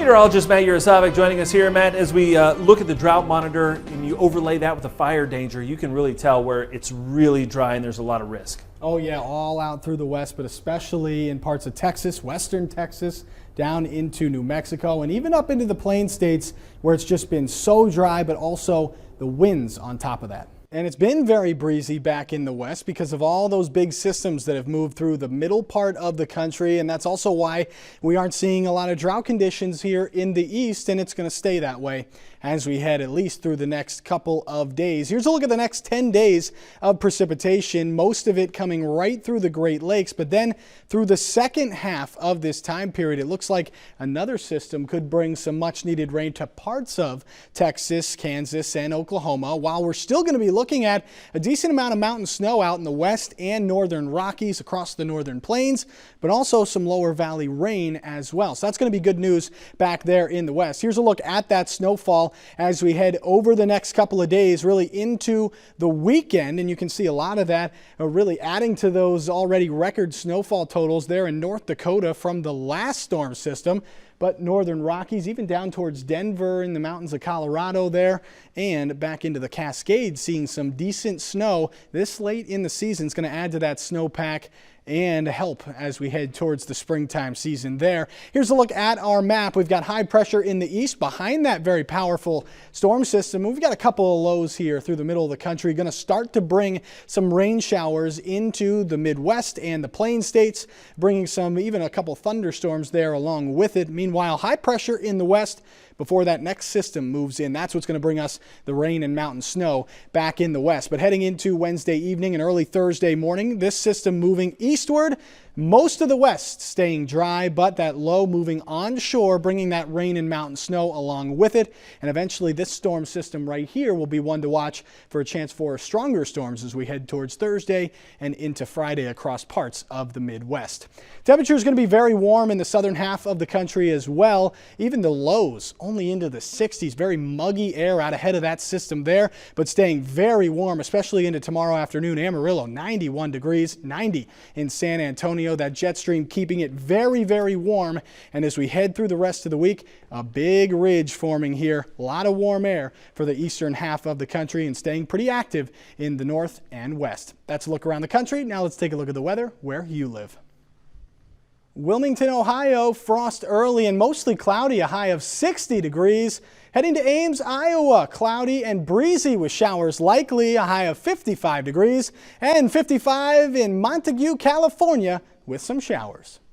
Meteorologist Matt Yurosavik joining us here. Matt, as we look at the drought monitor and you overlay that with the fire danger, you can really tell where it's really dry and there's a lot of risk. Oh yeah, all out through the west, but especially in parts of Texas, western Texas, down into New Mexico, and even up into the Plain States where it's just been so dry, but also the winds on top of that. And it's been very breezy back in the west because of all those big systems that have moved through the middle part of the country. And that's also why we aren't seeing a lot of drought conditions here in the east. And it's going to stay that way as we head at least through the next couple of days. Here's a look at the next 10 days of precipitation, most of it coming right through the Great Lakes. But then through the second half of this time period, it looks like another system could bring some much needed rain to parts of Texas, Kansas, and Oklahoma, while we're still going to be looking at a decent amount of mountain snow out in the west and northern Rockies across the northern plains, but also some lower valley rain as well. So that's going to be good news back there in the west. Here's a look at that snowfall as we head over the next couple of days, really into the weekend. And you can see a lot of that really adding to those already record snowfall totals there in North Dakota from the last storm system. But northern Rockies, even down towards Denver in the mountains of Colorado there, and back into the Cascades, seeing some decent snow this late in the season is going to add to that snowpack and help as we head towards the springtime season there. Here's a look at our map. We've got high pressure in the east behind that very powerful storm system. We've got a couple of lows here through the middle of the country, going to start to bring some rain showers into the Midwest and the Plain States, bringing even a couple thunderstorms there along with it. Meanwhile, high pressure in the west before that next system moves in. That's what's going to bring us the rain and mountain snow back in the west. But heading into Wednesday evening and early Thursday morning, this system moving eastward, most of the west staying dry, but that low moving onshore, bringing that rain and mountain snow along with it. And eventually this storm system right here will be one to watch for a chance for stronger storms as we head towards Thursday and into Friday across parts of the Midwest. Temperature is going to be very warm in the southern half of the country as well. Even the lows only into the 60s. Very muggy air out ahead of that system there, but staying very warm, especially into tomorrow afternoon. Amarillo, 91 degrees, 90 in San Antonio. That jet stream keeping it very, very warm. And as we head through the rest of the week, a big ridge forming here. A lot of warm air for the eastern half of the country and staying pretty active in the north and west. That's a look around the country. Now let's take a look at the weather where you live. Wilmington, Ohio, frost early and mostly cloudy, a high of 60 degrees. Heading to Ames, Iowa, cloudy and breezy with showers likely, a high of 55 degrees. And 55 in Montague, California with some showers.